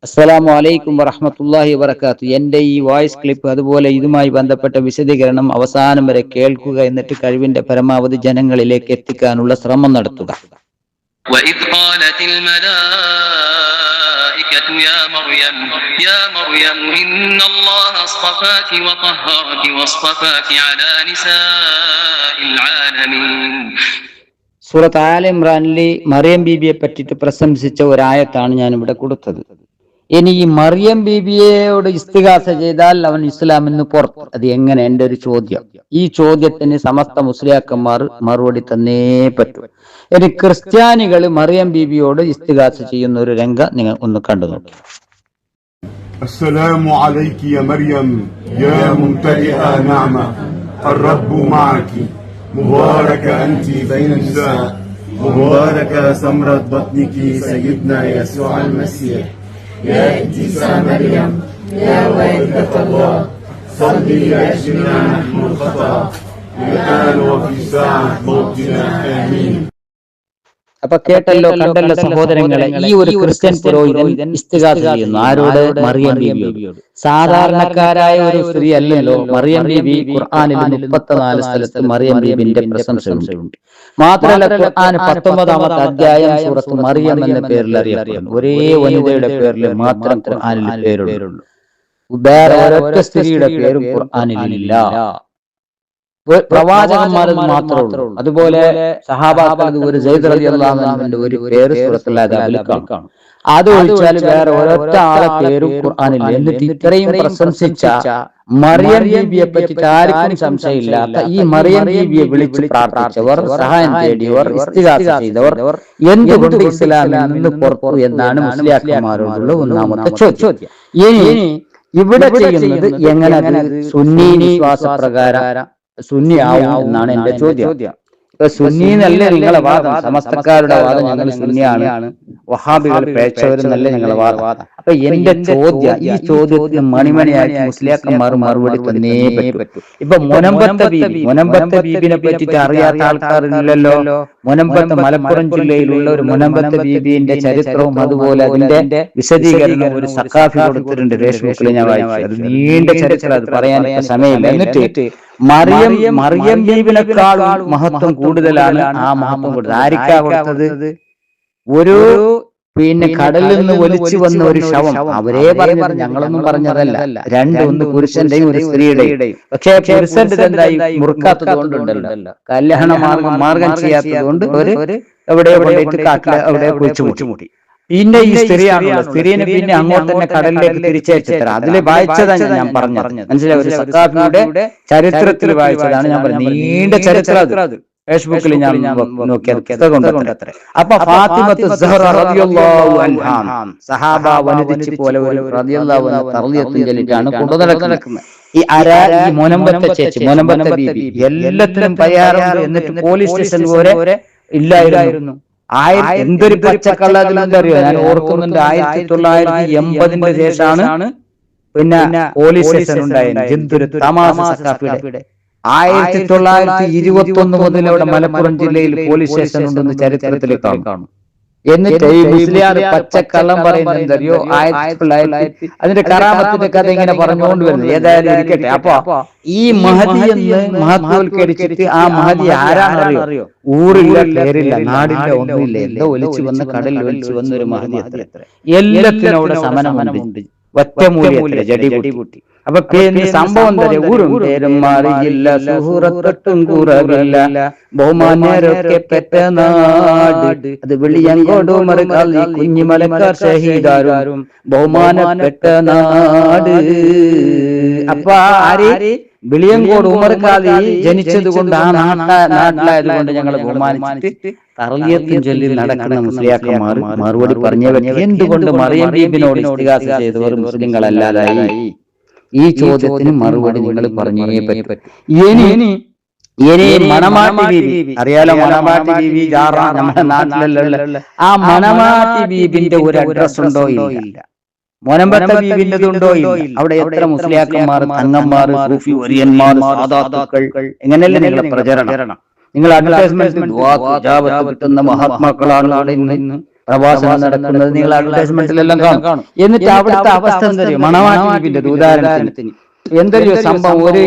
അസ്സലാമു അലൈക്കും വറഹ്മത്തുള്ളാഹി വബറകാതുഹു. എന്റെ ഈ വോയിസ് ക്ലിപ്പ് അതുപോലെ ഇതുമായി ബന്ധപ്പെട്ട വിശദീകരണം അവസാനം വരെ കേൾക്കുക, എന്നിട്ട് കഴിവിന്റെ പരമാവധി ജനങ്ങളിലേക്ക് എത്തിക്കാനുള്ള ശ്രമം നടത്തുക. وإذ قالت الملائكة يا مريم إن الله اصطفاك وطهرك واصطفاك على نساء العالمين. സൂറത്ത് ആൽ ഇംറാനിലെ മറിയം ബീബിയെ പറ്റിയിട്ട് പ്രശംസിച്ച ഒരായത്താണ് ഞാൻ ഇവിടെ കൊടുത്തത്. ഇനി ഈ മറിയം ബീബിയോട് ഇസ്തിഗാസ ചെയ്താൽ അവൻ ഇസ്ലാമിൽ നിന്ന് പുറത്ത്. അത് എങ്ങനെ? എന്റെ ഒരു ചോദ്യം. ഈ ചോദ്യത്തിന് സമസ്ത മുസ്ലിയാക്കന്മാർ മറുപടി തന്നേ പറ്റൂ. ഇനി ക്രിസ്ത്യാനികൾ മറിയം ബീബിയോട് ഇസ്തിഗാസ ചെയ്യുന്ന ഒരു രംഗം നിങ്ങൾ ഒന്ന് കണ്ടു നോക്കി. السلام عليك يا مريم يا ممتلئة نعمة الرب معك مباركة أنت بين النساء مباركة ثمرة بطنك سيدنا يسوع المسيح يا قديسة مريم يا والدة الله صلي لأجلنا نحن الخطأ الآن وفي ساعة موتنا آمين. അപ്പൊ കേട്ടല്ലോ, കണ്ടല്ലോ സഹോദരങ്ങളെ, ഈ ഒരു ക്രിസ്ത്യൻ പുരോഹിതൻ ഇസ്തിഗാസ ചെയ്യുന്നു. ആരോട്? മറിയം ബീബിയോട്. സാധാരണക്കാരായ ഒരു സ്ത്രീ അല്ലല്ലോ മറിയം ബീബി. ഖുർആനിൽ 34 സ്ഥലത്ത് മറിയം ബീബിന്റെ പ്രശംസയുണ്ട്. മാത്രമല്ല, ഖുർആൻ 19-ാമത്തെ അധ്യായം സൂറത്ത് മറിയം എന്ന പേരിൽ അറിയപ്പെടുന്നു. ഒരേ വനിതയുടെ പേരിൽ മാത്രം ഖുർആനിൽ പേരുള്ളൂ. വേറെ ഒരൊറ്റ സ്ത്രീയുടെ പേരും ഖുർആനിലില്ല. പ്രവാചകന്മാരത് മാത്രമേ ഉള്ളൂ. അതുപോലെ സഹാബാക്കൾ ഒരു സയ്യിദ് റളിയല്ലാഹു അൻഹുവിന്റെ ഒരു പേര് സൂറത്തുൽ അദാബിൽ കാണും. അത് ഒഴിച്ചാൽ വേറെ ഒരൊറ്റ ആളെ പേരും ഖുർആനില്ല. എന്നിട്ട് ഇത്രയും പ്രശംസിച്ച മറിയം ബീബിയെ പറ്റിയിട്ട് ആർക്കും സംശയമില്ലാത്ത ഈ മറിയം ബീബിയെ വിളിച്ച് പ്രാർത്ഥിച്ചവർ, സഹായം തേടിയവർ, ഇസ്തിഗാസ ചെയ്തവർ എന്തുകൊണ്ട് ഇസ്ലാമിൽ നിന്ന് പുറത്തു എന്നാണ് മുസ്ലിയാക്കന്മാരോടുള്ള ഒന്നാമത്തെ ചോദ്യം. ഇനി ഇവിടെ ചെയ്യുന്നത് എങ്ങനെ? സുന്നി വിശ്വാസപ്രകാരം സുന്നി ആവും എന്നാണ് എന്റെ ചോദ്യം. ഇപ്പൊ സുന്നി എന്നല്ലേ നിങ്ങളെ വാദം? സമസ്തക്കാരുടെ വാദം ഞങ്ങൾ സുന്നിയാണ്, വഹാബികൾ പേച്ചവരെന്നല്ലേ ഞങ്ങളെ വാദം. അപ്പൊ എന്റെ ചോദ്യം, ഈ ചോദ്യത്തിന് മണിമണിയാക്കി മുസ്ലിയാക്കന്മാർ മറുപടി തന്നേ പറ്റൂ. ഇപ്പൊ മുനമ്പത്തെ ബീബിനെ പറ്റിയിട്ട് അറിയാത്ത ആൾക്കാരില്ലല്ലോ. മുനമ്പത്ത് മലപ്പുറം ജില്ലയിലുള്ള ഒരു മുനമ്പത്തെ ബീബിന്റെ ചരിത്രവും അതുപോലെ അതിന്റെ വിശദീകരണവും ഒരു സഖാഫി കൊടുത്തിട്ടുണ്ട്. ഫേസ്ബുക്കിൽ ഞാൻ വായിച്ചു. അത് നീണ്ട ചരിത്രം, അത് പറയാൻ സമയമില്ല. എന്നിട്ട് മറിയം ബീബിനേക്കാളും മഹത്വം കൂടുതലാണ്. ആ മഹത്വം കൂടുതൽ ആർക്കാ കൊടുത്തത്? ഒരു കടലിൽ നിന്ന് ഒലിച്ചു വന്ന ഒരു ശവം. അവരെ പറഞ്ഞത്, ഞങ്ങളൊന്നും പറഞ്ഞതല്ല. ഒന്ന് പുരുഷന്റെയും ഒരു സ്ത്രീയുടെയും. പക്ഷെ പുരുഷന്റെ എന്തായി? മുറുക്കാത്തത് കൊണ്ടുണ്ടല്ലോ, കല്യാണ മാർഗം ചെയ്യാത്തത് കൊണ്ട് ഒരു എവിടെ കാട്ടില് അവിടെ കുഴിച്ചുമുട്ടി. പിന്നെ ഈ സ്ത്രീനെ പിന്നെ അങ്ങോട്ട് തന്നെ കടലിലേക്ക് തിരിച്ചയച്ചത്ര. അതിൽ വായിച്ചതാണ് ഞാൻ പറഞ്ഞത്. മനസ്സിലായി? ഒരു സഖാഫിയുടെ ചരിത്രത്തിൽ വായിച്ചതാണ് ഞാൻ പറഞ്ഞത്. നീണ്ട ചരിത്രം അത് ഫേസ്ബുക്കിൽ ഞാൻ നോക്കിയത്. അപ്പൊ ഫാത്തിമത്ത് സഹറ റളിയല്ലാഹു അൻഹാ സഹാബ വനിതിച്ച് പോലെ ഒരു റളിയല്ലാഹു അൻഹ തർളിയത്തുൻ ജലിലാണ് കൊണ്ടുനടക്കുന്നത്. ഈ മുനമ്പത്തെ ചേച്ചി, മുനമ്പത്തെ ബീബി എല്ലാത്തിനും പരിഹാരം. എന്നിട്ട് പോലീസ് സ്റ്റേഷൻ പോലെ ഇല്ലായിരുന്നു. എന്തൊരു പച്ചക്കള്ളറിയോ? ഞാൻ ഓർക്കുന്നുണ്ട്, 1980 ശേഷമാണ് പിന്നെ പോലീസ് സ്റ്റേഷൻ ഉണ്ടായത്. എന്തൊരു തമാശ സഖാഫിയുടെ. 1921 മുതൽ അവിടെ മലപ്പുറം ജില്ലയിൽ പോലീസ് സ്റ്റേഷൻ ഉണ്ടെന്ന് ചരിത്രത്തിൽ കാണും. എന്നിട്ട് ഈ മുസ്ലിയാർ പച്ചക്കള്ളം പറയുന്നറിയോ? 1900 അതിന്റെ കറാമത്തിന്റെ കഥ ഇങ്ങനെ പറഞ്ഞുകൊണ്ട് വരുന്നത്. ഏതായാലും ഇരിക്കട്ടെ. അപ്പൊ ഈ മഹദി എന്ന് മഹത്വവൽക്കരിച്ചിട്ട് ആ മഹദി ആരാണറിയോ? ഊറില്ല, പേരില്ല, നാടില്ല, ഒന്നുമില്ല. എന്തോ ഒലിച്ചു വന്ന് കടലിൽ ഒലിച്ചു വന്ന ഒരു മഹദി. എല്ലാത്തിനും അവിടെ സമനമുണ്ട്. ഒറ്റമൂല്യത്തിലെ ജടിപൂട്ടി. അപ്പൊ സംഭവം തരാം. ഊരും പേരും മാറിയില്ല, സുഹൃത്തും കുറവില്ല, ബഹുമാന്യരൊക്കെ പെറ്റ നാട് അത് വെളിയങ്കോട് മറുകാലി കുഞ്ഞിമലക്കാർ ഷഹീദാരും ബഹുമാനപ്പെട്ട നാട്. അപ്പൊ ആര്? വെളിയങ്കോട് ഉമർഖാലി ജനിച്ചത് കൊണ്ട്, ആ നാട്ടിലായത് കൊണ്ട് ഞങ്ങൾ ബഹുമാനിച്ചിട്ട് തർളിയത്തുൻ ചൊല്ലി നടക്കുന്ന മുസ്ലിയാക്കന്മാർ മറുപടി പറഞ്ഞവർ എന്തുകൊണ്ട് മറിയം ബീബിനോട് ഇസ്തിഗാസ ചെയ്തവർ മുസ്ലിങ്ങളല്ലാതായി? ഈ ചോദ്യത്തിന് മറുപടി നിങ്ങൾ പറഞ്ഞേ പറ്റൂ. ഇനി മണമാട്ടി ബീബി അറിയാലോ? മണമാട്ടി ബീബി നമ്മുടെ നാട്ടിലല്ല. ആ മണമാട്ടി ബീബിന്റെ ഒരു അഡ്രസ് ഉണ്ടോ? ഇല്ല. മുനമ്പത്തെ ബീബിന്റെതുണ്ടോ? ഇല്ല. അവിടെ എത്ര മുസ്ലിയാക്കന്മാർ, തങ്ങന്മാർ, സൂഫി വര്യന്മാർ, സാദാത്തുക്കൾ, എങ്ങനെയല്ലേ നിങ്ങളുടെ പ്രചരണം? നിങ്ങൾ അഡ്വർടൈസ്മെന്റ് കിട്ടുന്ന മഹാത്മാക്കളാണ് അവിടെ ഇന്ന് പ്രഭാഷണം നടക്കുന്നത് നിങ്ങൾ അഡ്വർടൈസ്മെന്റിലെല്ലാം കാണും. എന്നിട്ട് അവിടുത്തെ അവസ്ഥ എന്തറിയോ, മണവാട്ടി ബീവിന്റെ ഉദാഹരണത്തിന് എന്തൊരു സംഭവം, ഒരു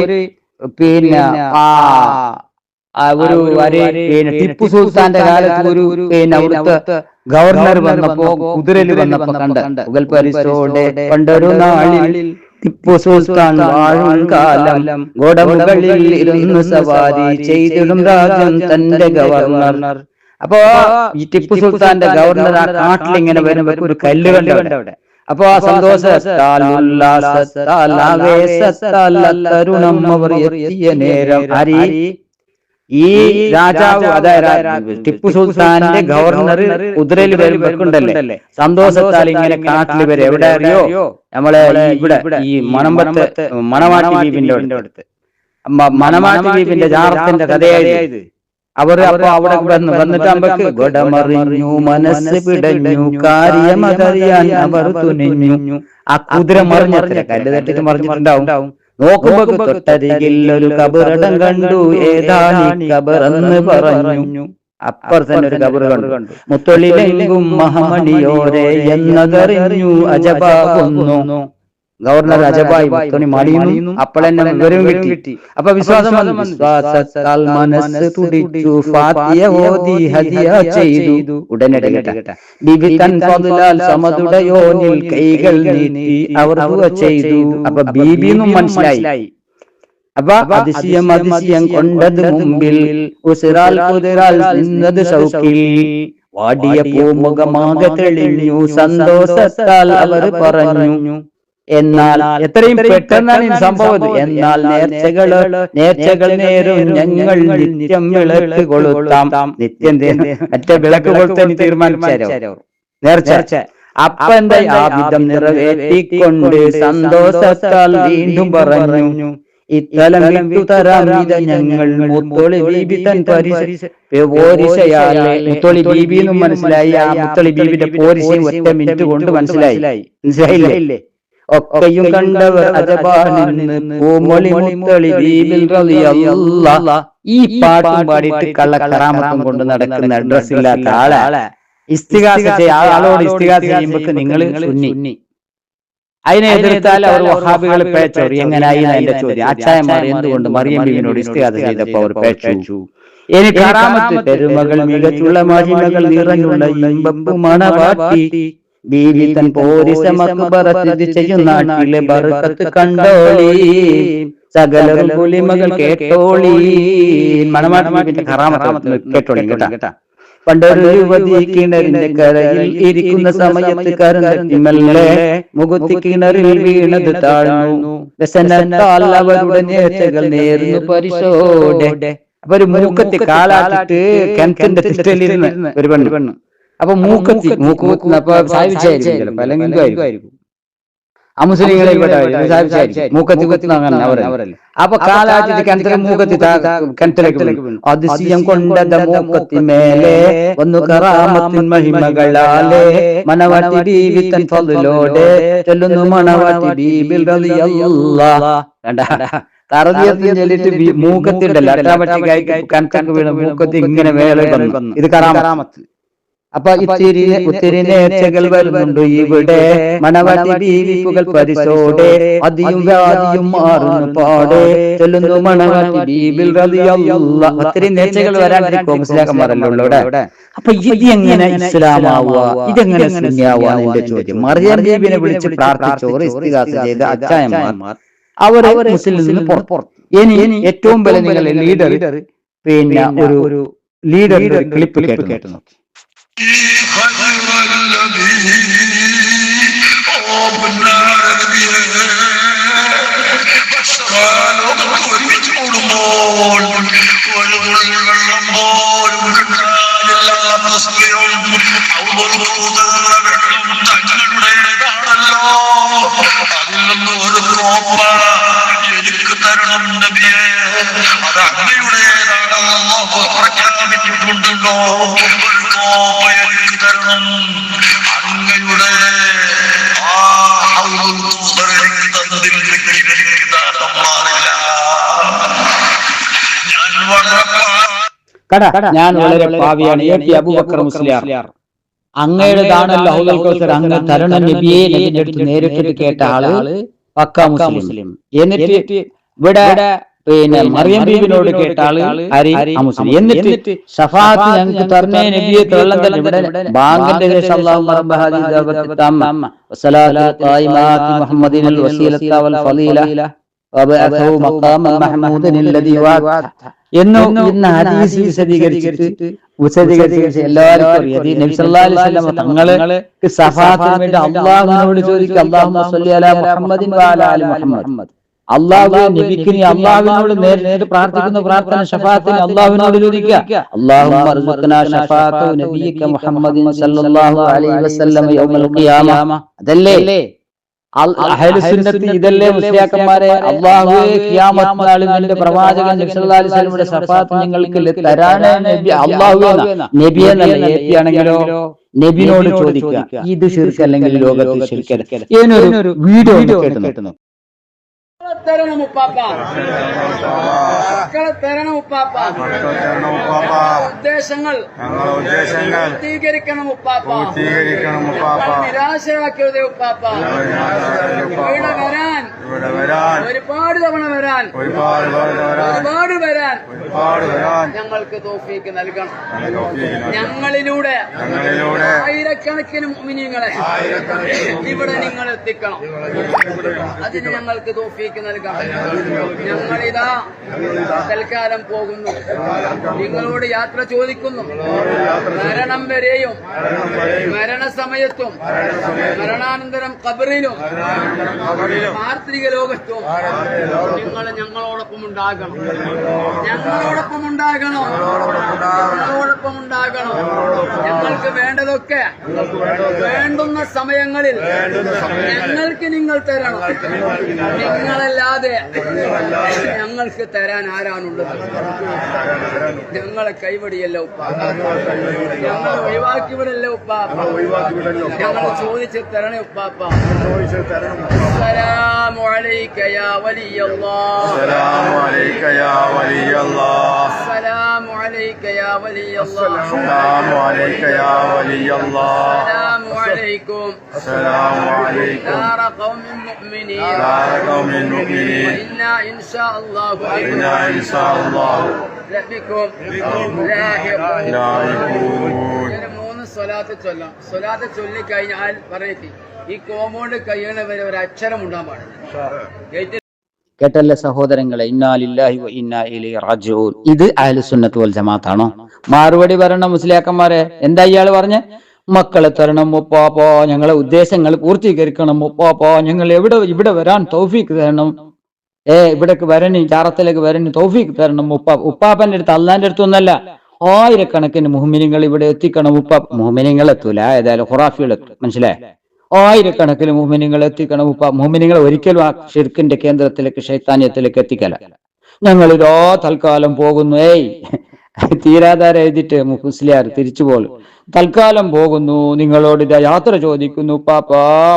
പിന്നെ ടിപ്പു സുൽത്താന്റെ കാലത്ത് ഒരു അവിടുത്തെ ഗവർണർ വന്നപ്പോ കുതിരയിൽ വന്നപ്പോ കണ്ട മുഗൾ പരിസോടെ പണ്ടൊരു നാളിൽ ടിപ്പു സുൽത്താൻ വാഴും കാലം ഗോഡമുകളിൽ ഇരുന്ന് സവാരി ചെയ്തിടും രാജ്യം തന്റെ ഗവർണർ. അപ്പൊ ഈ ടിപ്പു സുൽത്താന്റെ ഗവർണർ ആ കാട്ടിൽ ഇങ്ങനെ വരുമ്പോ ഒരു കല്ല് കണ്ട അവിടെ. അപ്പൊ ആ സന്തോഷത്താൽ ഉല്ലാസത്താൽ ആവേശത്താൽ തരുണം അവർ എത്തിയ നേരം ഈ രാജാവ്, അതായത് ടിപ്പു സുൽത്താന്റെ ഗവർണർ കുതിരയിൽ വരുമ്പോണ്ടല്ലേ സന്തോഷത്താൽ ഇങ്ങനെ കാട്ടിൽ വരെ. എവിടെ അറിയോ, നമ്മളെ ഇവിടെ ഈ മണവാട്ടി ബീവിന്റെ അടുത്ത്. മണവാട്ടി ബീവിന്റെ ജാറത്തിന്റെ കഥയായത്. അവർ അപ്പൊ അവിടെ വന്നിട്ട് അമ്പക്ക് ഗൊടമറിഞ്ഞു, മനസ്സ് പിടഞ്ഞു, കാര്യമതറിയാൻ അവർ തുനിഞ്ഞു. ആ കുതിര മറിഞ്ഞത്ര, കല്ല് തട്ടിട്ട് മറിഞ്ഞിട്ടുണ്ടാവും. നോക്കുമ്പോ തൊട്ടരികിൽ ഒരു കബറടം കണ്ടു, ഏതാണീ കബറെന്ന് പറഞ്ഞു. അപ്പുറത്തന്നെ ഒരു കബറ് കണ്ടു. മുത്തൊളിലെങ്കും മഹമണിയോരെ എന്നതറിഞ്ഞു അജബാകുന്നു. ഗവർണർ അജബായി മുത്തോണി മടിയുന്നു. അപ്പോഴെന്നെ വിവരം കിട്ടി. അപ്പൊ വിശ്വാസത്താൽ മനസ്സ് തുടിച്ചു, ഫാത്തിയ ഓതി ഹദിയ ചെയ്തു. ഉടനടി ബിബി തൻ ഫദ്ലാൽ സമതുടയോനിൽ കൈകൾ നീട്ടി അവർ ദുആ ചെയ്തു. അപ്പൊ ബീബിന്നും മനസ്സിലായി. അപ്പൊ അതിശയം കൊണ്ടത് മുമ്പിൽ, ഉസിറാൽ കുതിരാൽ നിന്നത് സൗക്കിൽ. വാടിയ പൂമുഖമാകെ തെളിഞ്ഞു, സന്തോഷത്താൽ അവർ പറഞ്ഞു. എന്നാൽ എത്രയും പെട്ടെന്നാണ് ഈ സംഭവം. എന്നാൽ നേർച്ചകൾ നേരും ഞങ്ങൾ നിത്യം വിളക്ക് കൊളുത്താം. നിത്യം മറ്റേ വിളക്ക് കൊളുത്താൻ തീരുമാനിച്ചാരോ നേർച്ച. അപ്പൊ എന്തായി, ആ വിധം നിറവേറ്റിക്കൊണ്ട് സന്തോഷത്താൽ വീണ്ടും പറഞ്ഞു, ഇത്തലം വിട്ടു തരാം ഇത് ഞങ്ങൾ മുത്തോളി ബീബി തൻ പോരിശയാലെ. മുത്തോളി ബീബി എന്നും മനസ്സിലായി. ആ മുത്തോളി ബീബിന്റെ പോരിശയും ഒറ്റ മിനിറ്റ് കൊണ്ട് മനസ്സിലായില്ലേ. ഒക്കെയും കണ്ടവർ അജബാനിന്ന് പൂമൊളി മുത്തളി ബീബിൽ റളിയല്ലാഹ്. ഈ പാട്ടും പാടിയിട്ട് കള്ള കറാമത്തും കൊണ്ട് നടക്കുന്ന അഡ്രസ് ഇല്ലാത്ത ആളെ ആളോട് ഇസ്തിഗാസ ചെയ്യുമ്പോ നിങ്ങൾ സുന്നി, അതിനെ എതിർത്താൽ അവർ വഹാബികൾ പേച്ചോറി. എങ്ങനായി എന്റെ ചോദ്യം. ആച്ചായമാർ എന്തുകൊണ്ട് മറിയം ബീവിനോട് ഇസ്തിഗാസ ചെയ്തപ്പോ അവർ പേച്ചു? ഇനി കറാമത്ത് പെരുമകൾ മികച്ചുള്ള മഹിമകൾ നിറഞ്ഞുള്ള ഇമ്പപ്പു മണവാട്ടി ബീവി തൻ പോരിസമക്ബറത്ത് ചെയ്യുന്ന നാട്ടിലെ ബർക്കത്ത് കണ്ടോളി, സകലരും പുലിമകൾ കേട്ടോളി. മണവാട്ടി ബീവിന്റെ കറാമത്ത് കേട്ടോളി കേട്ടാ. പണ്ടൊരു യുവതി കിണറിന്റെ കരയിൽ ഇരിക്കുന്ന സമയത്ത് കരന്തട്ടിമല്ലേ മുഖത്തി കിണറിൽ വീണത് താഴ്ന്നു. വ്യസനത്താൽ അവരുടെ നേർച്ചകൾ നേർന്നു പരിശോടെ. അപ്പൊ ഒരു മൂക്കത്തി കാലാട്ടിട്ട് കിണറ്റിന്റെ തിഷ്ടലിരുന്ന് ഒരു പെണ്ണ്. അപ്പൊ മൂക്കത്തി അപ്പൊ സാധിച്ചായിരിക്കും, അല്ലെങ്കിൽ ആയിരിക്കും അമുസ്ലിങ്ങളെ മൂക്കത്തി കുത്തുന്ന അവരല്ല. അപ്പൊ കാലാറ്റിട്ട് കിണറ്റിലെ മൂക്കത്തി കിണറ്റിലേക്ക് അതിശയം കൊണ്ടത് മൂക്കത്തി മേലെ വന്നു കറാമത്തിൻ മഹിമകളാലെ. മണവാട്ടി ബീവി തൻ ഫളിലോടെ ചൊല്ലുന്നു മണവാട്ടി ബീബിൽ റളിയല്ലാഹ്. തറദിയത്തിൽ ചൊല്ലിട്ട് മൂക്കത്തിണ്ടല്ലോ അട്ടാപട്ടിക്കായി കിണറ്റക്ക് വീണ മൂക്കത്തി ഇങ്ങനെ മേലെ വന്നു. ഇത് കറാമത്ത്. അപ്പൊ ഒത്തിരി നേർച്ചകൾ വരുന്നുണ്ട് ഇവിടെ. മണവാട്ടി ബീവിപ്പുകൾ പരിശോടെ അതിയും വ്യാധിയും മാറുന്നു പാടെ ചൊല്ലുന്നു മണവാട്ടി ബീബിൽ റളിയല്ലാഹ്. ഒത്തിരി നേർച്ചകൾ വരാണ്ടിരിക്കും മുസ്ലിംമാരല്ലോ ഇവിടെ. അപ്പൊ ഇത് എങ്ങനെ ഇസ്ലാമാവുക, ഇതെങ്ങനെ സുന്നിയാവുക എന്റെ ചോദ്യം. മറിയം ബീബിനെ വിളിച്ച് പ്രാർത്ഥിച്ചോർ ഇസ്തിഗാസ ചെയ്ത അച്ചായന്മാർ അവർ മുസ്ലിമിൽ നിന്ന് പുറത്ത്. ഇനി ഏറ്റവും വലിയ ലീഡർ, പിന്നെ ഒരു ലീഡറിന്റെ ക്ലിപ്പ് കേട്ടു നോക്കി. എനിക്ക് തരണം നബിയേ, അത് അങ്ങയുടേതാണെന്ന് പ്രഖ്യാപിച്ചിട്ടുണ്ടല്ലോ. ഒരു കോപ്പ എനിക്ക് തരണം. അങ്ങയുടെ എനിക്ക് തന്നതിൽ എനിക്ക് ദാനം മാറില്ല. ഞാൻ വളരെ പാവിയാണ്. എ പി അബൂബക്കർ മുസ്ലിയാർ അങ്ങയുടേതാണല്ലോ ഹൗദുൽ കൗസർ, അങ്ങ് തരുണ നബിയെ നബിന്റെ അടുത്ത് നേരിട്ടിട്ട് കേട്ട ആള് പക്കാ മുസ്ലിം. എന്നിട്ട് ഇവിടെ പിന്നെ മറിയം ബീബിനോട് കേട്ട ആള് മുസ്ലിം. എന്നിട്ട് ഷഫാഅത്ത് ഞങ്ങൾക്ക് തരണേ നബിയെ വെള്ളം തന്നെ. ഇവിടെ ബാങ്കിന്റെ ശേഷം അല്ലാഹുമ്മ റബ്ബ ഹാദിഹി ദഅവത്തി തമ്മ വസ്സലാത്തു ഖായിമാത്തി മുഹമ്മദിനൽ വസീലത വൽ ഫളീല വബഅഥഹു മഖാമൻ മഹ്മൂദൻ അല്ലദീ വഅദത ഇന്ന് ഹദീസ് വിശദീകരിച്ചിട്ട് എല്ലാവർക്കും അറിയാം. നബി സല്ലല്ലാഹു അലൈഹി വസല്ലം തങ്ങൾക്ക് ശഫാഅത്തിന് വേണ്ടി അല്ലാഹുവിനോട് ചോദിക്കുക, അല്ലാഹുമ്മ സ്വല്ലി അലാ മുഹമ്മദിൻ വഅലാ ആലി മുഹമ്മദ്. അല്ലാഹു നബിക്ക് നീ അല്ലാഹുവിനോട് നേരിട്ട് പ്രാർത്ഥിക്കുന്ന പ്രാർത്ഥന ഷഫാഅത്തിന് അല്ലാഹുവിനോട് ചോദിക്കുക. അല്ലാഹുമ്മ അർസുഖ്നാ ഷഫാഅത്തു നബിയിക മുഹമ്മദിൻ സല്ലല്ലാഹു അലൈഹി വസല്ലം യൗമൽ ഖിയാമ. അതല്ലേ അഹ്ലു സുന്നത്ത്, ഇതല്ലേ മുസ്ലിയാക്കന്മാരെ? അല്ലാഹുവേ ഖിയാമത്ത് നാളിൽ നിന്റെ പ്രവാചകൻ നബി സല്ലല്ലാഹു അലൈഹി വസല്ലമയുടെ ഷഫാഅത്ത് നിങ്ങൾക്ക് തരാനേ നബി. അല്ലാഹുവേ നബിയെ നല്ല ഏറ്റിയാണെങ്കിലോ നബിയോട് ചോദിക്കുക. ഇത് ശിർക്ക് അല്ലെങ്കിൽ ലോകത്ത് ശിർക്കല്ല. ഇതിനൊരു വീഡിയോ കേട്ടു. തരണം ഉപ്പാപ്പ, മക്കളെ തരണം ഉപ്പാപ്പ, ഉദ്ദേശങ്ങൾ പൂർത്തീകരിക്കണം ഉപ്പാപ്പ, നിരാശയാക്കിയതേ ഉപ്പാപ്പ. ഇവിടെ വരാൻ ഒരുപാട് തവണ വരാൻ ഞങ്ങൾക്ക് തൗഫീക്ക് നൽകണം. ഞങ്ങളിലൂടെ ആയിരക്കണക്കിന് മുഅ്മിനീങ്ങളെ ഇവിടെ നിങ്ങൾ എത്തിക്കണം. അതിന് ഞങ്ങൾക്ക് തൗഫീക്ക് നൽകണം. ഞങ്ങളിതാ തൽക്കാലം പോകുന്നു, നിങ്ങളോട് യാത്ര ചോദിക്കുന്നു. മരണം വരെയും മരണസമയത്തും മരണാനന്തരം ഖബറിലും പാർത്ഥിക ലോകത്തും നിങ്ങൾ ഞങ്ങളോടൊപ്പം ഉണ്ടാകണം. ഞങ്ങൾക്ക് വേണ്ടതൊക്കെ വേണ്ടുന്ന സമയങ്ങളിൽ ഞങ്ങൾക്ക് നിങ്ങൾ തരണം. നിങ്ങളല്ലാതെ ഞങ്ങൾക്ക് തരാൻ ആരാണുള്ളത്? ഞങ്ങളെ കൈവടിയല്ല ഉപ്പ, ഞങ്ങൾ ഒഴിവാക്കി വിടല്ല ഉപ്പാപ്പ, ഞങ്ങൾ ചോദിച്ച് തരണേ ഉപ്പാപ്പ. അസ്സലാമു അലൈക യാ വലിയല്ലാഹ്, അസ്സലാമു അലൈക യാ വലിയല്ലാഹ്, അസ്സലാമു അലൈക യാ വലിയല്ലാഹ്, അസ്സലാമു അലൈക യാ വലിയല്ലാഹ്, അസ്സലാമു അലൈക്കും, അസ്സലാമു അലൈക്കും ദാറ ഖൗമിൻ മുഅ്മിനീൻ, ദാറ ഖൗമിൻ മുഅ്മിനീൻ, ഇന്നാ ഇൻഷാ അല്ലാഹു ഇന്നാ ഇൻഷാ അല്ലാഹു ലബിക്കും ലാഹിഖൂൻ. ഇങ്ങനെ 3 സ്വലാത്ത് ചൊല്ലാം. സ്വലാത്ത് ചൊല്ലിക്കഴിഞ്ഞാൽ പറയത്തി ഈ കോമ്പൗണ്ട് കഴിയണവരെ ഒരു അക്ഷരം ഉണ്ടാകാൻ പാടില്ല. കേട്ടല്ലേ സഹോദരങ്ങളെ? ഇന്നാ ലില്ലാഹി വ ഇന്നാ ഇലൈഹി റാജിഊൻ. ഇത് അഹ്ലുസ് സുന്നത്ത് വൽ ജമാഅത്താണോ? മറുപടി പറയണം മുസ്ലിയാക്കന്മാരെ. എന്താ ഇയാൾ പറഞ്ഞ? മക്കളെ തരണം ഉപ്പാപ്പോ, ഞങ്ങളെ ഉദ്ദേശങ്ങൾ പൂർത്തീകരിക്കണം ഉപ്പാപ്പോ, ഞങ്ങൾ ഇവിടെ വരാൻ തൗഫീക്ക് തരണം. ഇവിടേക്ക് വരണി, ചാറത്തിലേക്ക് വരണി, തൗഫീക്ക് തരണം ഉപ്പാപ്പന്റെ അടുത്ത്, അള്ളാന്റെ അടുത്തൊന്നല്ല. ആയിരക്കണക്കിന് മുഹ്മിനീങ്ങൾ ഇവിടെ എത്തിക്കണം ഉപ്പാപ്പ. മുഹ്മിനീങ്ങൾ എത്തൂല, ഏതായാലും ഖുറാഫികൾ എത്തും. മനസ്സിലായി? ആയിരക്കണക്കിന് മുഹ്മിനീങ്ങൾ എത്തിക്കണം ഉപ്പ. മുഹ്മിനീങ്ങൾ ഒരിക്കലും ആ ഷിർക്കിന്റെ കേന്ദ്രത്തിലേക്ക് ശൈത്താന്യത്തിലേക്ക് എത്തിക്കല. ഞങ്ങളിതോ തൽക്കാലം പോകുന്നു. തീരാധാര എഴുതിട്ട് മുസ്ലിയാർ തിരിച്ചു പോലും തൽക്കാലം പോകുന്നു, നിങ്ങളോട് യാത്ര ചോദിക്കുന്നു ഉപ്പാപ്പ.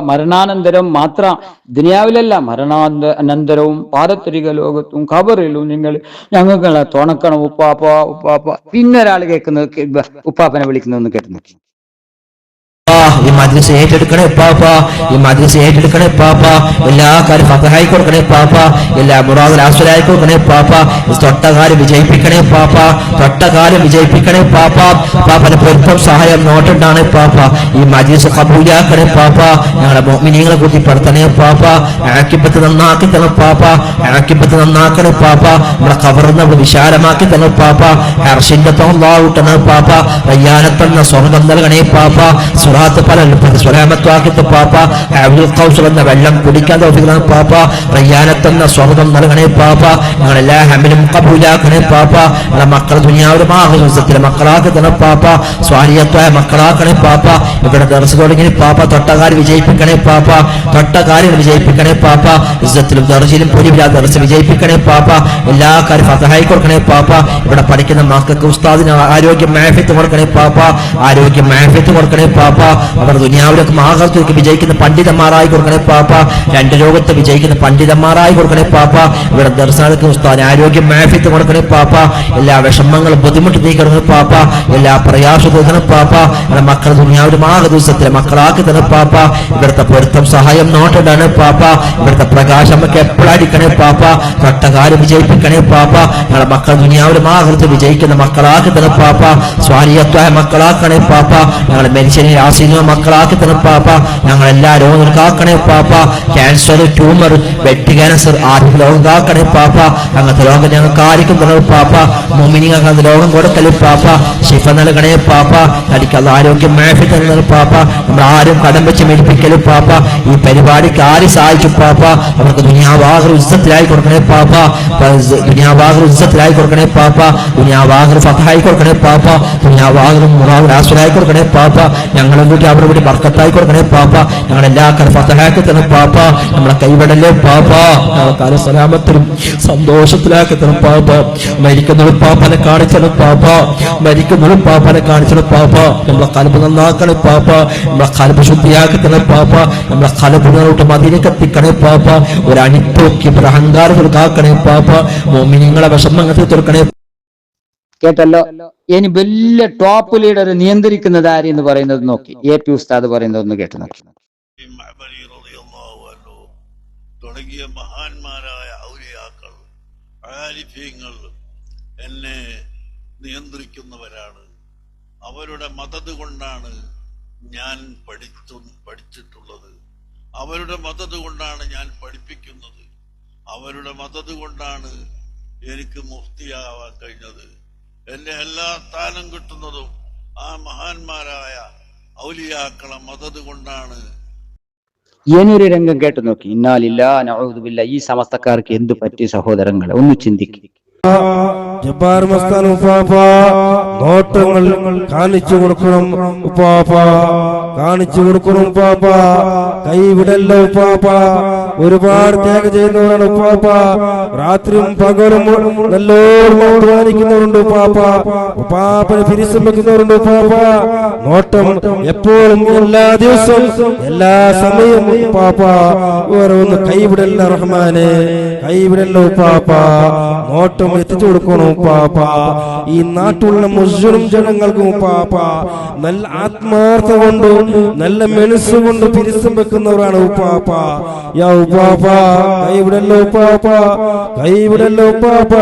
മരണാനന്തരം മാത്രം, ദുനിയാവിലല്ല, മരണാനന്തരവും പാരത്രിക ലോകത്തും ഖബറിലും നിങ്ങൾ ഞങ്ങളെ തുണക്കണം ഉപ്പാപ്പ ഉപ്പാപ്പ. പിന്നെ ഒരാൾ കേൾക്കുന്നത് ഉപ്പാപ്പനെ വിളിക്കുന്നൊന്ന് കേട്ടു നോക്കി. ഈ മദ്രസ ഏറ്റെടുക്കണേ പാപ്പ, ഈ മദ്രസ ഏറ്റെടുക്കണേ പാപ്പ, എല്ലാ കാര്യം ഫതഹായി കൊടുക്കണേ പാപ്പ, എല്ലാ മുറാദുൽ ആസ്വലായി കൊടുക്കണേ പാപ്പ, തൊട്ടകാലം വിജയിപ്പിക്കണേ പാപ്പ, തൊട്ടകാലം വിജയിപ്പിക്കണേ പാപ്പ. പാപ്പന്റെ പൊരുത്തം സഹായം നോട്ടുണ്ടാണ് പാപ്പ. ഈ മദ്രസ കബൂലാക്കണേ പാപ്പ. ഞങ്ങളെ മുഅ്മിനീങ്ങളെ കൂട്ടിപ്പെടുത്തണേ പാപ്പ. ആക്കിബത്ത് നന്നാക്കി തരണം പാപ്പ, ആക്കിബത്ത് നന്നാക്കണേ പാപ്പ. നമ്മളെ ഖബറിനെ വിശാലമാക്കി തരണം പാപ്പ. അർശിന്റെ തൊള്ളാവുട്ടണേ പാപ്പ. റയ്യാനത്തെന്ന സ്വർഗ്ഗം നൽകണേ പാപ്പ. സുറാത്ത് പല സ്വലാമത്വാക്കിത്ത് പാപ്പ. അബ്ദുൽ ഖൗസർ എന്ന വെള്ളം കുടിക്കാൻ തോന്നിക്കണം പാപ്പ. റയ്യാനത്തെന്ന സ്വർഗ്ഗം നൽകണേ പാപ്പ. ഞങ്ങളെല്ലാ ഹമിലും കബൂലാക്കണേ പാപ്പ. ഞങ്ങളെ മക്കളെ ദുനിയാവിലും ആഹുസത്തിലെ മക്കളാക്കി തന്നെ പാപ്പ. സ്വാലിയത്വായ മക്കളാക്കണേ പാപ്പ. ഇവിടെ ദർസ് തുടങ്ങി പാപ്പ. തൊട്ടകാലം വിജയിപ്പിക്കണേ പാപ്പ, തൊട്ടകാലം വിജയിപ്പിക്കണേ പാപ്പ. ഇസ്സത്തിലും ദർജിലും പൊലിവിലാ ദർസ് വിജയിപ്പിക്കണേ പാപ്പ. എല്ലാ കാര്യം ഫതഹായി കൊടുക്കണേ പാപ്പ. ഇവിടെ പഠിക്കുന്ന മക്കൾക്ക് ഉസ്താദിന് ആരോഗ്യം മാഫിയത്ത് കൊടുക്കണേ പാപ്പ. ആരോഗ്യം മാഫിയത്ത് കൊടുക്കണേ പാപ്പ. അവർ ദുനിയാവിലേക്കും ആഖിറത്തിലേക്ക് വിജയിക്കുന്ന പണ്ഡിതന്മാരായി കൊടുക്കണേ പാപ്പ. രണ്ട് ലോകത്ത് വിജയിക്കുന്ന പണ്ഡിതന്മാരായി കൊടുക്കണേ പാപ്പ. ഇവിടെ ദർശനത്തിന് ഉസ്താദ് ആരോഗ്യം മാഫിത്ത് കൊടുക്കണേ പാപ്പ. എല്ലാ വിഷമങ്ങളും ബുദ്ധിമുട്ട് നീക്കണം പാപ്പ. എല്ലാ പ്രയാസവും തന്നെ പാപ്പ. ഇവിടെ മക്കൾ ദുനിയാവിലും ദിവസത്തിലെ മക്കളാക്കി തന്നെ പാപ്പ. ഇവിടുത്തെ പൊരുത്തം സഹായം നോട്ടിടാണ് പാപ്പ. ഇവിടുത്തെ പ്രകാശം നമുക്ക് എപ്പോഴടിക്കണേ പാപ്പ. തൊട്ടകാലം വിജയിപ്പിക്കണേ പാപ്പ. ഞങ്ങളുടെ മക്കൾ ദുനിയാവിലും ആകൃതി വിജയിക്കുന്ന മക്കളാക്കി തന്നെ പാപ്പ. സ്വാലിയത്വായ മക്കളാക്കണേ പാപ്പ. ഞങ്ങളെ മനുഷ്യനെ ആശീന മക്കളാക്കി തന്നെ പാപ്പ. ഞങ്ങളെല്ലാ രോഗങ്ങളും കാക്കണേ പാപ്പ. ക്യാൻസർ, ട്യൂമർ, ബ്ലഡ് ക്യാൻസർ, ആരോഗ്യ രോഗം കാക്കണേ പാപ്പ. അങ്ങനത്തെ രോഗം ഞങ്ങൾക്ക് ആർക്കും തന്നെ പാപ്പ. മുഅ്മിനീങ്ങൾക്ക് അങ്ങനത്തെ രോഗം കൊടുക്കല് പാപ്പ. ശിഫ നൽകണേ പാപ്പ. തനിക്കുള്ള ആരോഗ്യം മാഫി തന്നെ പാപ്പ. നമ്മൾ ആരും കടം വെച്ച് മേടിപ്പിക്കല് പാപ്പ. ഈ പരിപാടിക്ക് ആര് സഹായിച്ചു പാപ്പ. അവർക്ക് ദുനിയാവാഹർ ഉസ്സത്തിലായി കൊടുക്കണേ പാപ്പ. ദുനിയാവാഹർ ഉസ്സത്തിലായി കൊടുക്കണേ പാപ്പ. ദുനിയാവാഹർ ഫതഹായി കൊടുക്കണേ പാപ്പ. ദുനിയാവാഹർ മുറാദ് ആസ്വലായി കൊടുക്കണേ പാപ്പ. ഞങ്ങളെ വീട്ടിൽ അവരുടെ വീട്ടിൽ ബർക്കത്തായി കൊടുക്കണേ പാപ്പ. ഞങ്ങളെല്ലാ കാലം ഫതഹാക്കി തന്നെ പാപ്പ. നമ്മളെ കൈവിടല്ലേ പാപ്പ. കാല സലാമത്തിലും സന്തോഷത്തിലാക്കി തന്നെ പാപ്പ. മരിക്കുന്നതും പാപ്പനെ കാണിച്ചത് പാപ്പ. മരിക്കുന്നതും പാപ്പനെ കാണിച്ചത് പാപ്പ. നമ്മളെ കൽബ് നന്നാക്കണേ പാപ്പ. നമ്മളെ കൽബ് ശുദ്ധിയാക്കി തന്നെ പാപ്പ. നമ്മളെ കൽബിനോട്ട് മദീനക്ക് എത്തിക്കണേ പാപ്പ. ഒരു അണിപ്പോക്കി അഹങ്കാരത്തിൽ കാക്കണേ പാപ്പ. മോമിനിങ്ങളെ വിഷമങ്ങൾ തീർക്കണേ. കേട്ടല്ലോ. ഇനി വലിയ ടോപ്പ് ലീഡർ നിയന്ത്രിക്കുന്നത് ആര് എന്ന് പറയുന്നത് നോക്കി AP ഉസ്താദ് പറയുന്നത് ഒന്ന് കേട്ടു നോക്കി. തുടങ്ങിയ മഹാന്മാരായ ഔലിയാക്കൾ, ആരിഫീങ്ങൾ എന്നെ നിയന്ത്രിക്കുന്നവരാണ്. അവരുടെ മദദ് കൊണ്ടാണ് ഞാൻ പഠിച്ചിട്ടുള്ളത്. അവരുടെ മദദ് കൊണ്ടാണ് ഞാൻ പഠിപ്പിക്കുന്നത്. അവരുടെ മദദ് കൊണ്ടാണ് എനിക്ക് മുഫ്തിയാവാൻ കഴിഞ്ഞത്. എന്റെ എല്ലാ സ്ഥാനം കിട്ടുന്നതും ആ മഹാന്മാരായ ഔലിയാക്കളെ മദദ് കൊണ്ടാണ്. ഇനിയൊരു രംഗം കേട്ടു നോക്കി. ഇന്നാ ലില്ലാഹി നഊദു ബില്ലാഹി. ഈ സമസ്തക്കാർക്ക് എന്ത് പറ്റി സഹോദരങ്ങളെ, ഒന്ന് ചിന്തിക്കും. ജബ്ബാർ മസ്താൻ ഉപ്പാപ്പ നോട്ടങ്ങൾ കാണിച്ചു കൊടുക്കണം ഉപ്പാപ്പ. കാണിച്ചു കൊടുക്കണം ഉപ്പാപ്പ. കൈവിടല്ല ഉപ്പാപ്പ. ഒരുപാട് ത്യാഗം ചെയ്യുന്നവരാണ് ഉപ്പാപ്പ. രാത്രിയും പകലും നല്ലോണം അധ്വാനിക്കുന്നവരുണ്ട് ഉപ്പാപ്പ. ഉപ്പാപ്പനെ ഫിരിസം വെക്കുന്നവരുണ്ട് ഉപ്പാപ്പ. നോട്ടം എപ്പോഴും എല്ലാ ദിവസവും എല്ലാ സമയവും ഉപ്പാപ്പ. വേറെ ഒന്ന് കൈവിടല്ല റഹ്മാനെ. കൈവിടല്ല ഉപ്പാപ്പ. നോട്ടം എത്തിച്ചു കൊടുക്കണം ഉപ്പാപ്പ. ഈ നാട്ടിലുള്ള മുസ്ലിം ജനങ്ങൾക്കും ഉപ്പാപ്പ നല്ല ആത്മാർത്ഥ കൊണ്ട് നല്ല മനസ്സുകൊണ്ട് പിരിസം വെക്കുന്നവരാണ് ഉപ്പാപ്പ. യാ ഉപ്പാപ്പ കൈവിടല്ല ഉപ്പാപ്പ. കൈവിടല്ല ഉപ്പാപ്പ.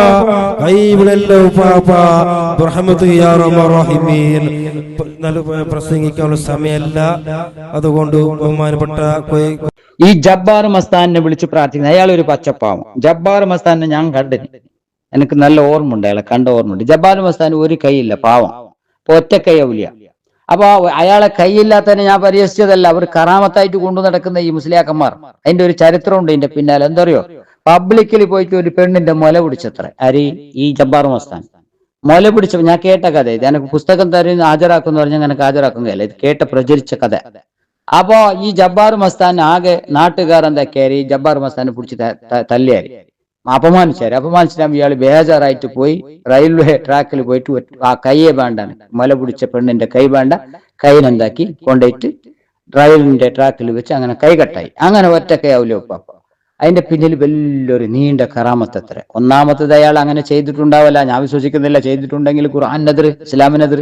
കൈവിടല്ല ഉപ്പാപ്പ. റഹ്മത്ത് യാ റഹീമീൻ. പ്രസംഗിക്കാനുള്ള സമയമല്ല, അതുകൊണ്ട് ബഹുമാനപ്പെട്ട ഈ ജബ്ബാർ മസ്താനെ വിളിച്ച് പ്രാർത്ഥിക്കുന്നത് അയാൾ ഒരു പച്ചപ്പാവം. ജബ്ബാർ മസ്താനെ ഞാൻ കണ്ടിന്, എനിക്ക് നല്ല ഓർമ്മ ഉണ്ട്, അയാളെ കണ്ട ഓർമ്മ ഉണ്ട്. ജബ്ബാർ മസ്താൻ ഒരു കൈയില്ല, പാവം, ഒറ്റ കൈ ഔലിയ. അപ്പൊ അയാളെ കൈയില്ലാത്തതിനെ ഞാൻ പരിഹസിച്ചതല്ല, അവർ കറാമത്തായിട്ട് കൊണ്ടു നടക്കുന്ന ഈ മുസ്ലിയാക്കന്മാർ. അതിന്റെ ഒരു ചരിത്രമുണ്ട് ഇതിന്റെ പിന്നാലെ. എന്താ അറിയോ, പബ്ലിക്കിൽ പോയിട്ട് ഒരു പെണ്ണിന്റെ മുല പിടിച്ചത്ര. ഈ ജബ്ബാർ മസ്താൻ മുല പിടിച്ചപ്പോ ഞാൻ കേട്ട കഥ ഇത്. എനിക്ക് പുസ്തകം തരുന്ന ഹാജരാക്കുന്ന പറഞ്ഞാൽ എനിക്ക് ഹാജരാക്കുന്നതല്ല, ഇത് കേട്ട പ്രചരിച്ച കഥ. അപ്പോ ഈ ജബ്ബാർ മസ്താൻ ആകെ നാട്ടുകാർ എന്താ കയറി ജബ്ബാർ മസ്താനെ പിടിച്ച് തല്ലിയാരി, അപമാനിച്ചാൽ ഇയാൾ ബേജാറായിട്ട് പോയി റെയിൽവേ ട്രാക്കിൽ പോയിട്ട് ആ കൈയെ വേണ്ടാണ്, മുല പിടിച്ച പെണ്ണിന്റെ കൈ വേണ്ട, കൈനെന്താക്കി കൊണ്ടുപോയിട്ട് റെയിലിന്റെ ട്രാക്കിൽ വെച്ച് അങ്ങനെ കൈ കട്ടായി. അങ്ങനെ ഒറ്റ കൈ ആവില്ല ഉപ്പാപ്പ. അതിന്റെ പിന്നിൽ വലിയൊരു നീണ്ട കറാമത്തത്ര. ഒന്നാമത്തത് അയാൾ അങ്ങനെ ചെയ്തിട്ടുണ്ടാവല്ല, ഞാൻ വിശ്വസിക്കുന്നില്ല. ചെയ്തിട്ടുണ്ടെങ്കിൽ ഖുർആനെതിർ, ഇസ്ലാമിനെതിർ.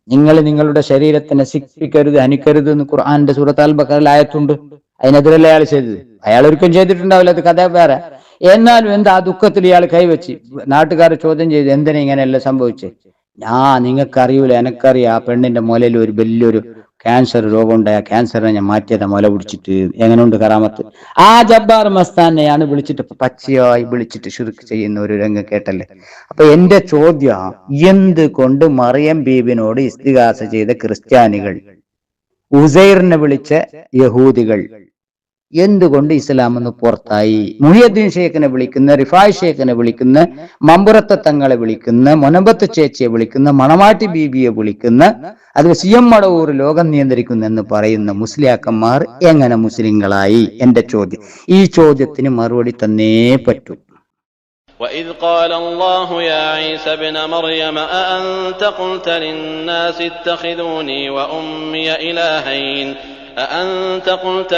നിങ്ങൾ നിങ്ങളുടെ ശരീരത്തെ നശിപ്പിക്കരുത്, ഹനിക്കരുത് എന്ന് ഖുർആന്റെ സൂറത്ത് അൽ ബഖറയിൽ ആയത്തുണ്ട്. അതിനെതിരല്ല അയാൾ ചെയ്തത്. അയാൾ ഒരിക്കലും ചെയ്തിട്ടുണ്ടാവില്ല, അത് കഥ വേറെ. എന്നാലും എന്താ ആ ദുഃഖത്തിൽ ഇയാൾ കൈവച്ച് നാട്ടുകാർ ചോദ്യം ചെയ്തു, എന്തിനാ ഇങ്ങനെയല്ല സംഭവിച്ചത്? നിങ്ങൾക്കറിയൂല, എനക്കറിയാം. ആ പെണ്ണിന്റെ മുലയിൽ ഒരു വലിയൊരു ക്യാൻസർ രോഗം ഉണ്ടായ ക്യാൻസറിനെ ഞാൻ മാറ്റിയതാ മുല പിടിച്ചിട്ട്. എങ്ങനെയുണ്ട് കറാമത്ത്? ആ ജബ്ബാർ മസ്താനെയാണ് വിളിച്ചിട്ട് പച്ചയായി വിളിച്ചിട്ട് ശിർക്ക് ചെയ്യുന്ന ഒരു രംഗം കേട്ടല്ലേ. അപ്പൊ എന്റെ ചോദ്യം, എന്തുകൊണ്ട് മറിയം ബീബിനോട് ഇസ്തിഗാസ ചെയ്ത ക്രിസ്ത്യാനികൾ, ഉസൈറിനെ വിളിച്ച യഹൂദികൾ എന്തുകൊണ്ട് ഇസ്ലാം എന്ന് പുറത്തായി? മുഹിയുദ്ദീൻ ഷേഖിനെ വിളിക്കുന്ന, റിഫായ് ഷേഖിനെ വിളിക്കുന്ന, മമ്പുറത്തെ തങ്ങളെ വിളിക്കുന്ന, മൊനമ്പത്ത് ചേച്ചിയെ വിളിക്കുന്ന, മണമാട്ടി ബീബിയെ വിളിക്കുന്ന, അത് CM മടവൂർ ലോകം നിയന്ത്രിക്കുന്നു എന്ന് പറയുന്ന മുസ്ലിയാക്കന്മാർ എങ്ങനെ മുസ്ലിങ്ങളായി? എന്റെ ചോദ്യം. ഈ ചോദ്യത്തിന് മറുപടി തന്നേ പറ്റൂ. وإذ قال الله يا عيسى ابن مريم أأنت قلت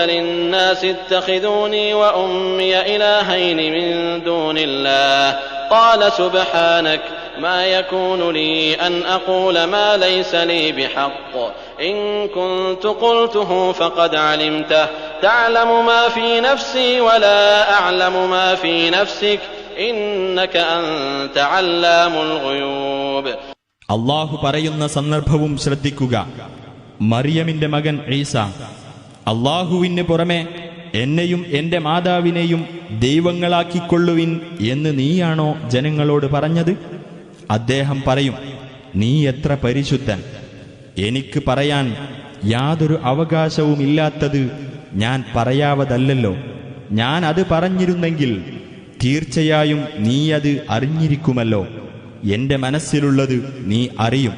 للناس اتخذوني وأمي إلهين من دون الله قال سبحانك ما يكون لي أن أقول ما ليس لي بحق إن كنت قلته فقد علمته تعلم ما في نفسي ولا أعلم ما في نفسك إنك أنت علام الغيوب. അല്ലാഹു പറയുന്ന സന്ദർഭവും ശ്രദ്ധിക്കുക. മറിയമിന്റെ മകൻ ഈസ, അല്ലാഹുവിന് പുറമെ എന്നെയും എന്റെ മാതാവിനെയും ദൈവങ്ങളാക്കിക്കൊള്ളുവിൻ എന്ന് നീയാണോ ജനങ്ങളോട് പറഞ്ഞത്? അദ്ദേഹം പറയും, നീ എത്ര പരിശുദ്ധൻ! എനിക്ക് പറയാൻ യാതൊരു അവകാശവുമില്ലാത്തത് ഞാൻ പറയാവതല്ലോ. ഞാൻ അത് പറഞ്ഞിരുന്നെങ്കിൽ തീർച്ചയായും നീ അത് അറിഞ്ഞിരിക്കുമല്ലോ. എന്റെ മനസ്സിലുള്ളത് നീ അറിയും,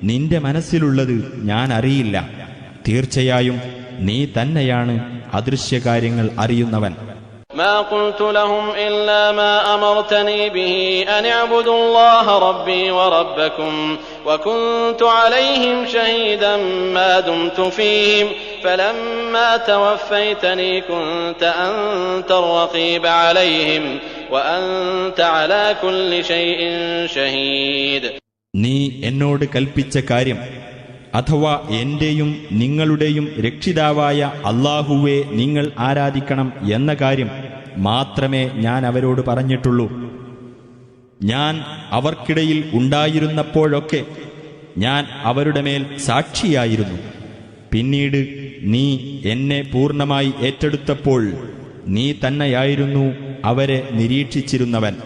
നിന്റെ മനസ്സിലുള്ളത് ഞാൻ അറിയില്ല. തീർച്ചയായും നീ തന്നെയാണ് അദൃശ്യകാര്യങ്ങൾ അറിയുന്നവൻ. ما قلت لهم إلا ما أمرتني به أن اعبدوا الله ربي وربكم وكنت عليهم شهيدا ما دمت فيهم فلما توفيتني كنت أنت الرقيب عليهم وأنت على كل شيء شهيد. നീ എന്നോട് കൽപ്പിച്ച കാര്യം, അഥവാ എന്റെയും നിങ്ങളുടെയും രക്ഷിതാവായ അല്ലാഹുവെ നിങ്ങൾ ആരാധിക്കണം എന്ന കാര്യം മാത്രമേ ഞാൻ അവരോട് പറഞ്ഞിട്ടുള്ളൂ. ഞാൻ അവർക്കിടയിൽ ഉണ്ടായിരുന്നപ്പോഴൊക്കെ ഞാൻ അവരുടെ മേൽ സാക്ഷിയായിരുന്നു. പിന്നീട് നീ എന്നെ പൂർണ്ണമായി ഏറ്റെടുത്തപ്പോൾ നീ തന്നെയായിരുന്നു അവരെ നിരീക്ഷിച്ചിരുന്നവൻ.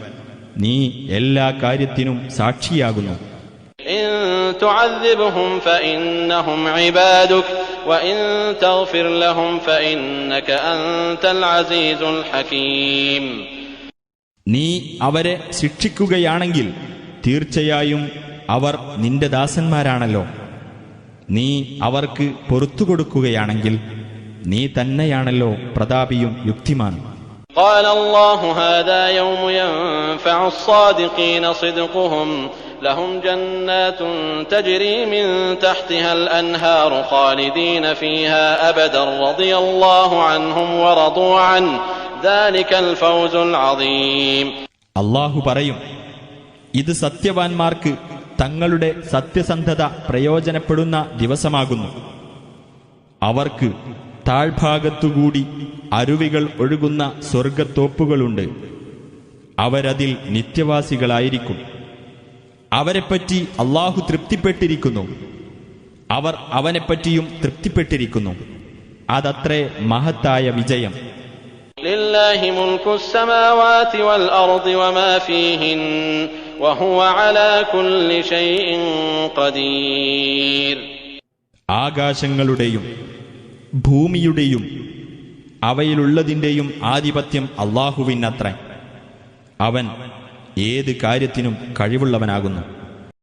നീ എല്ലാ കാര്യത്തിനും സാക്ഷിയാകുന്നു. إن تعذبهم فإنهم عبادك وإن تغفر لهم فإنك أنت العزيز الحكيم. നീ അവരെ ശിക്ഷിക്കുകയാണെങ്കിൽ തീർച്ചയായും അവർ നിന്റെ ദാസന്മാരാണല്ലോ. നീ അവർക്ക് പൊറുത്തു കൊടുക്കുകയാണെങ്കിൽ നീ തന്നെയാണല്ലോ പ്രതാപിയും യുക്തിമാനും. قال الله هذا يوم ينفع الصادقين صدقهم لهم جنات تجري من تحتها الأنهار خالدين فيها أبدا رضي الله عنهم ورضوا عنه ذلك الفوز العظيم. അല്ലാഹു പറയും, ഇത് സത്യവാൻമാർക്ക് തങ്ങളുടെ സത്യസന്ധത പ്രയോജനപ്പെടുന്ന ദിവസമാകുന്നു. അവർക്ക് താഴ്ഭാഗത്തുകൂടി അരുവികൾ ഒഴുകുന്ന സ്വർഗത്തോപ്പുകളുണ്ട്. അവരതിൽ നിത്യവാസികളായിരിക്കും. അവരെപ്പറ്റി അല്ലാഹു തൃപ്തിപ്പെട്ടിരിക്കുന്നു, അവർ അവനെപ്പറ്റിയും തൃപ്തിപ്പെട്ടിരിക്കുന്നു. അതത്രേ മഹത്തായ വിജയം. ലില്ലാഹി മുൽക്കു സ്സമാവാതി വൽ അർദി വമാ ഫീഹിൻ വഹുവ അലാ കുല്ലി ഷൈഇൻ ഖദീർ. ആകാശങ്ങളുടെയും ഭൂമിയുടെയും അവയിലുള്ളതിന്റെയും ആധിപത്യം അല്ലാഹുവിനത്രേ. അവൻ ഏത് കാര്യത്തിനും കഴിവുള്ളവനാകുന്നു.